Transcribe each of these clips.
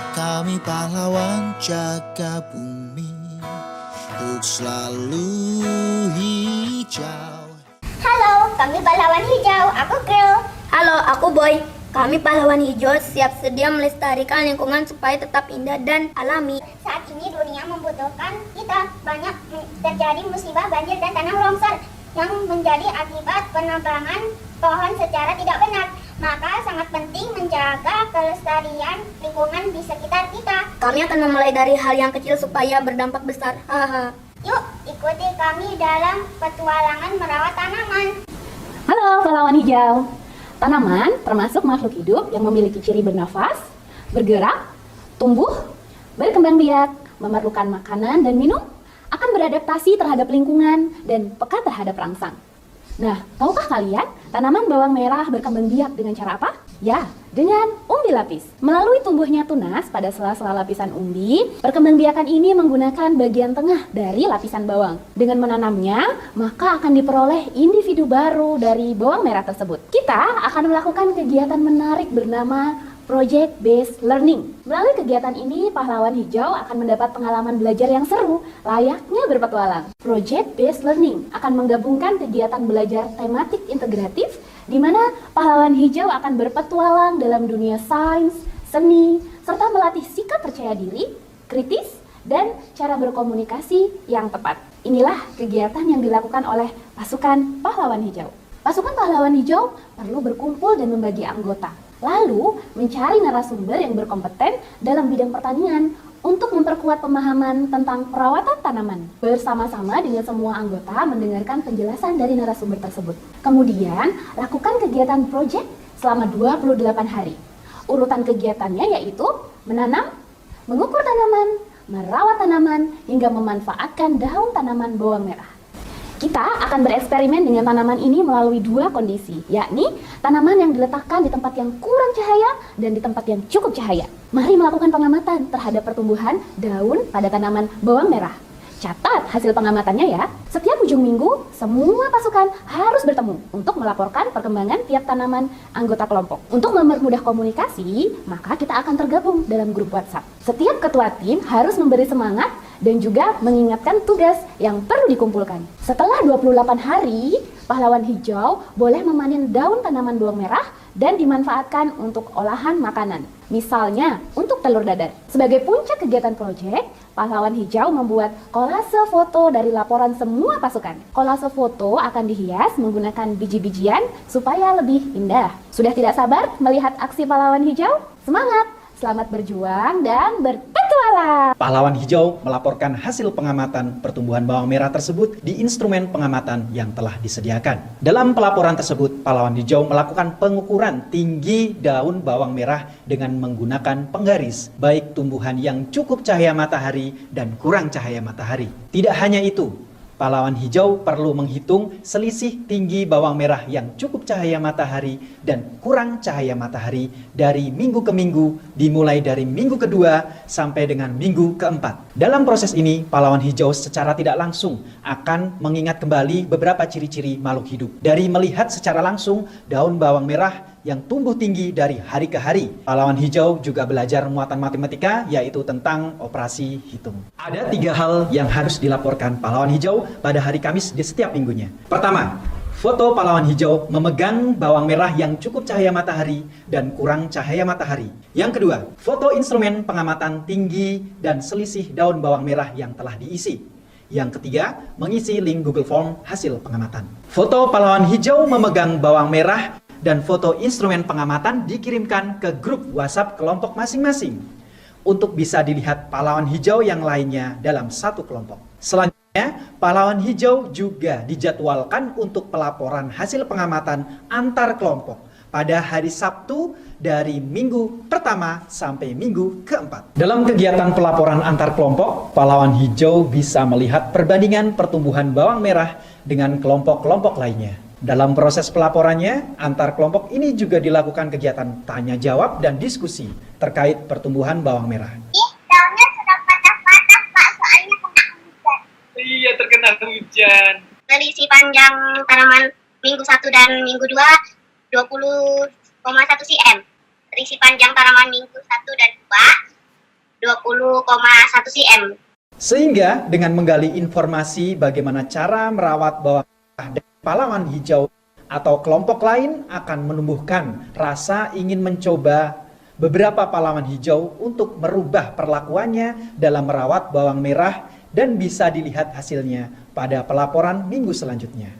Kami pahlawan jaga bumi untuk selalu hijau. Halo, kami pahlawan hijau. Aku Girl. Halo, aku Boy. Kami pahlawan hijau siap sedia melestarikan lingkungan supaya tetap indah dan alami. Saat ini dunia membutuhkan kita. Banyak terjadi musibah banjir dan tanah longsor yang menjadi akibat penebangan pohon secara tidak benar. Maka sangat penting menjaga kelestarian lingkungan di sekitar kita. Kami akan memulai dari hal yang kecil supaya berdampak besar. Haha. Yuk, ikuti kami dalam petualangan merawat tanaman. Halo pahlawan hijau. Tanaman termasuk makhluk hidup yang memiliki ciri bernafas, bergerak, tumbuh, berkembang biak, memerlukan makanan dan minum, akan beradaptasi terhadap lingkungan dan peka terhadap rangsang. Nah, tahukah kalian tanaman bawang merah berkembang biak dengan cara apa? Ya, dengan umbi lapis. Melalui tumbuhnya tunas pada sela-sela lapisan umbi, perkembangbiakan ini menggunakan bagian tengah dari lapisan bawang. Dengan menanamnya, maka akan diperoleh individu baru dari bawang merah tersebut. Kita akan melakukan kegiatan menarik bernama Project Based Learning. Melalui kegiatan ini, pahlawan hijau akan mendapat pengalaman belajar yang seru, layaknya berpetualang. Project Based Learning akan menggabungkan kegiatan belajar tematik integratif, di mana pahlawan hijau akan berpetualang dalam dunia sains, seni, serta melatih sikap percaya diri, kritis, dan cara berkomunikasi yang tepat. Inilah kegiatan yang dilakukan oleh pasukan pahlawan hijau. Pasukan pahlawan hijau perlu berkumpul dan membagi anggota, lalu mencari narasumber yang berkompeten dalam bidang pertanian untuk memperkuat pemahaman tentang perawatan tanaman. Bersama-sama dengan semua anggota mendengarkan penjelasan dari narasumber tersebut. Kemudian, lakukan kegiatan project selama 28 hari. Urutan kegiatannya yaitu menanam, mengukur tanaman, merawat tanaman, hingga memanfaatkan daun tanaman bawang merah. Kita akan bereksperimen dengan tanaman ini melalui dua kondisi, yakni tanaman yang diletakkan di tempat yang kurang cahaya dan di tempat yang cukup cahaya. Mari melakukan pengamatan terhadap pertumbuhan daun pada tanaman bawang merah. Catat hasil pengamatannya ya. Setiap ujung minggu, semua pasukan harus bertemu untuk melaporkan perkembangan tiap tanaman anggota kelompok. Untuk mempermudah komunikasi, maka kita akan tergabung dalam grup WhatsApp. Setiap ketua tim harus memberi semangat dan juga mengingatkan tugas yang perlu dikumpulkan. Setelah 28 hari, pahlawan hijau boleh memanen daun tanaman bawang merah dan dimanfaatkan untuk olahan makanan. Misalnya, untuk telur dadar. Sebagai puncak kegiatan proyek, pahlawan hijau membuat kolase foto dari laporan semua pasukan. Kolase foto akan dihias menggunakan biji-bijian supaya lebih indah. Sudah tidak sabar melihat aksi pahlawan hijau? Semangat! Selamat berjuang dan berpetualang! Pahlawan hijau melaporkan hasil pengamatan pertumbuhan bawang merah tersebut di instrumen pengamatan yang telah disediakan. Dalam pelaporan tersebut, pahlawan hijau melakukan pengukuran tinggi daun bawang merah dengan menggunakan penggaris, baik tumbuhan yang cukup cahaya matahari dan kurang cahaya matahari. Tidak hanya itu, pahlawan hijau perlu menghitung selisih tinggi bawang merah yang cukup cahaya matahari dan kurang cahaya matahari dari minggu ke minggu, dimulai dari minggu kedua sampai dengan minggu keempat. Dalam proses ini, pahlawan hijau secara tidak langsung akan mengingat kembali beberapa ciri-ciri makhluk hidup. Dari melihat secara langsung daun bawang merah yang tumbuh tinggi dari hari ke hari. Pahlawan hijau juga belajar muatan matematika, yaitu tentang operasi hitung. Ada 3 hal yang harus dilaporkan pahlawan hijau pada hari Kamis di setiap minggunya. Pertama, foto pahlawan hijau memegang bawang merah yang cukup cahaya matahari dan kurang cahaya matahari. Yang kedua, foto instrumen pengamatan tinggi dan selisih daun bawang merah yang telah diisi. Yang ketiga, mengisi link Google Form hasil pengamatan. Foto pahlawan hijau memegang bawang merah dan foto instrumen pengamatan dikirimkan ke grup WhatsApp kelompok masing-masing untuk bisa dilihat pahlawan hijau yang lainnya dalam satu kelompok. Selanjutnya, pahlawan hijau juga dijadwalkan untuk pelaporan hasil pengamatan antar kelompok pada hari Sabtu dari minggu pertama sampai minggu keempat. Dalam kegiatan pelaporan antar kelompok, pahlawan hijau bisa melihat perbandingan pertumbuhan bawang merah dengan kelompok-kelompok lainnya. Dalam proses pelaporannya, antar kelompok ini juga dilakukan kegiatan tanya jawab dan diskusi terkait pertumbuhan bawang merah. Daunnya sudah patah-patah, Pak, soalnya kena hujan. Iya, terkena hujan. Selisih panjang tanaman minggu 1 dan minggu 2, 20,1 cm. Selisih panjang tanaman minggu 1 dan 2, cm. Sehingga dengan menggali informasi bagaimana cara merawat bawang merah dan pahlawan hijau atau kelompok lain akan menumbuhkan rasa ingin mencoba beberapa pahlawan hijau untuk merubah perlakuannya dalam merawat bawang merah dan bisa dilihat hasilnya pada pelaporan minggu selanjutnya.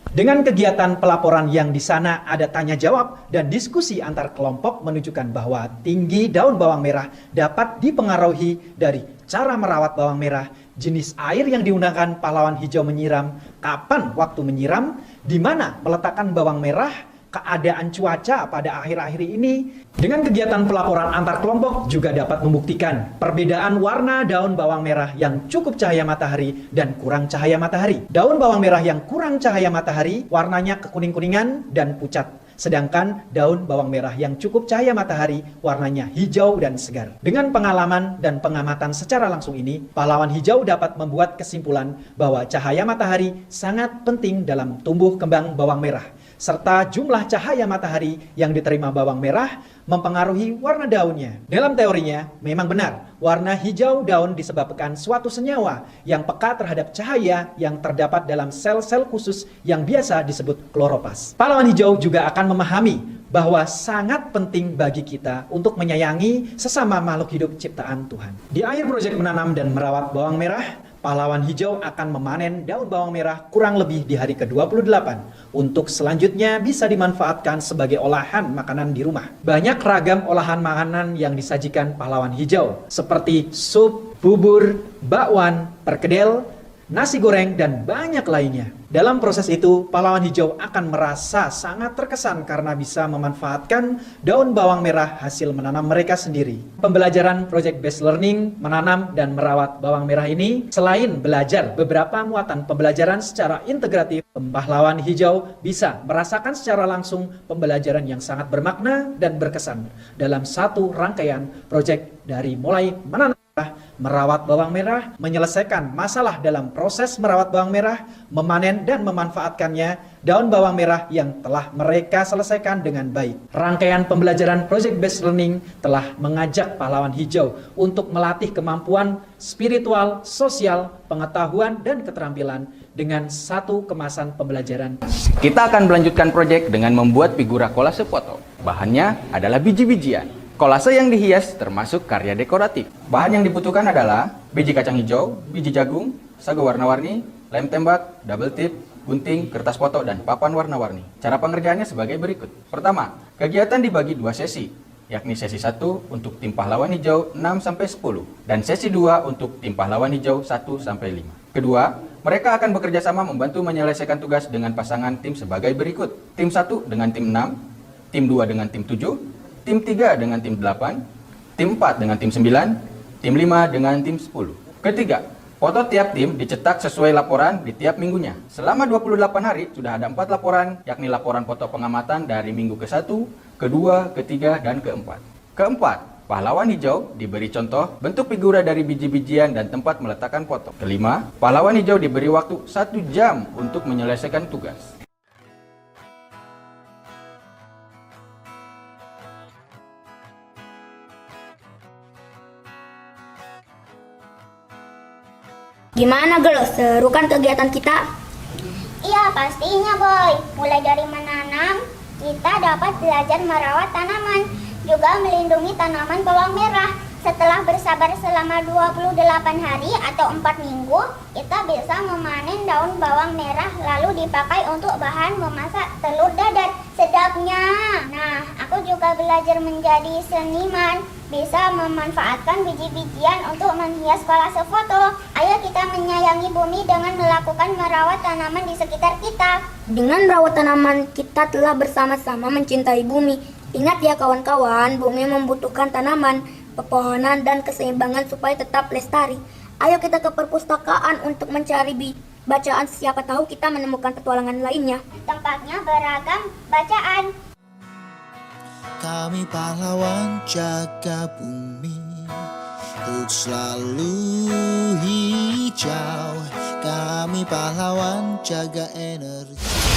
Dengan kegiatan pelaporan yang di sana ada tanya jawab dan diskusi antar kelompok menunjukkan bahwa tinggi daun bawang merah dapat dipengaruhi dari cara merawat bawang merah, jenis air yang digunakan pahlawan hijau menyiram, kapan waktu menyiram, di mana meletakkan bawang merah, keadaan cuaca pada akhir-akhir ini. Dengan kegiatan pelaporan antar kelompok juga dapat membuktikan perbedaan warna daun bawang merah yang cukup cahaya matahari dan kurang cahaya matahari. Daun bawang merah yang kurang cahaya matahari warnanya kekuning-kuningan dan pucat. Sedangkan daun bawang merah yang cukup cahaya matahari warnanya hijau dan segar. Dengan pengalaman dan pengamatan secara langsung ini, pahlawan hijau dapat membuat kesimpulan bahwa cahaya matahari sangat penting dalam tumbuh kembang bawang merah, serta jumlah cahaya matahari yang diterima bawang merah mempengaruhi warna daunnya. Dalam teorinya, memang benar, warna hijau daun disebabkan suatu senyawa yang peka terhadap cahaya yang terdapat dalam sel-sel khusus yang biasa disebut kloropas. Pahlawan hijau juga akan memahami bahwa sangat penting bagi kita untuk menyayangi sesama makhluk hidup ciptaan Tuhan. Di akhir proyek menanam dan merawat bawang merah, pahlawan hijau akan memanen daun bawang merah kurang lebih di hari ke-28 untuk selanjutnya bisa dimanfaatkan sebagai olahan makanan di rumah. Banyak ragam olahan makanan yang disajikan pahlawan hijau seperti sup, bubur, bakwan, perkedel, nasi goreng, dan banyak lainnya. Dalam proses itu, pahlawan hijau akan merasa sangat terkesan karena bisa memanfaatkan daun bawang merah hasil menanam mereka sendiri. Pembelajaran Project Based Learning menanam dan merawat bawang merah ini, selain belajar beberapa muatan pembelajaran secara integratif, pahlawan hijau bisa merasakan secara langsung pembelajaran yang sangat bermakna dan berkesan dalam satu rangkaian proyek dari mulai menanam, merawat bawang merah, menyelesaikan masalah dalam proses merawat bawang merah, memanen dan memanfaatkannya daun bawang merah yang telah mereka selesaikan dengan baik. Rangkaian pembelajaran Project Based Learning telah mengajak pahlawan hijau untuk melatih kemampuan spiritual, sosial, pengetahuan, dan keterampilan dengan satu kemasan pembelajaran. Kita akan melanjutkan proyek dengan membuat figura kolase foto. Bahannya adalah biji-bijian. Kolase yang dihias termasuk karya dekoratif. Bahan yang dibutuhkan adalah biji kacang hijau, biji jagung, sagu warna-warni, lem tembak, double tip, gunting, kertas foto, dan papan warna-warni. Cara pengerjaannya sebagai berikut. Pertama, kegiatan dibagi dua sesi, yakni sesi 1 untuk tim pahlawan hijau 6-10 dan sesi 2 untuk tim pahlawan hijau 1-5. Kedua, mereka akan bekerja sama membantu menyelesaikan tugas dengan pasangan tim sebagai berikut. Tim 1 dengan tim 6, tim 2 dengan tim 7, tim 3 dengan tim 8, tim 4 dengan tim 9, tim 5 dengan tim 10. Ketiga, foto tiap tim dicetak sesuai laporan di tiap minggunya. Selama 28 hari sudah ada 4 laporan, yakni laporan foto pengamatan dari minggu ke-1, ke-2, ke-3, dan ke-4. Keempat, pahlawan hijau diberi contoh bentuk figura dari biji-bijian dan tempat meletakkan foto. Kelima, pahlawan hijau diberi waktu 1 jam untuk menyelesaikan tugas. Gimana girls, seru kan kegiatan kita? Iya, pastinya boy. Mulai dari menanam, kita dapat belajar merawat tanaman, juga melindungi tanaman bawang merah. Setelah bersabar selama 28 hari atau 4 minggu, kita bisa memanen daun bawang merah lalu dipakai untuk bahan memasak telur dadar. Sedapnya. Nah, aku juga belajar menjadi seniman, bisa memanfaatkan biji-bijian untuk menghias kolase foto. Ayo kita menyayangi bumi dengan melakukan merawat tanaman di sekitar kita. Dengan merawat tanaman, kita telah bersama-sama mencintai bumi. Ingat ya kawan-kawan, bumi membutuhkan tanaman, pepohonan, dan keseimbangan supaya tetap lestari. Ayo kita ke perpustakaan untuk mencari bacaan, siapa tahu kita menemukan petualangan lainnya. Tempatnya beragam bacaan. Kami pahlawan jaga bumi untuk selalu hijau. Kami pahlawan jaga energi.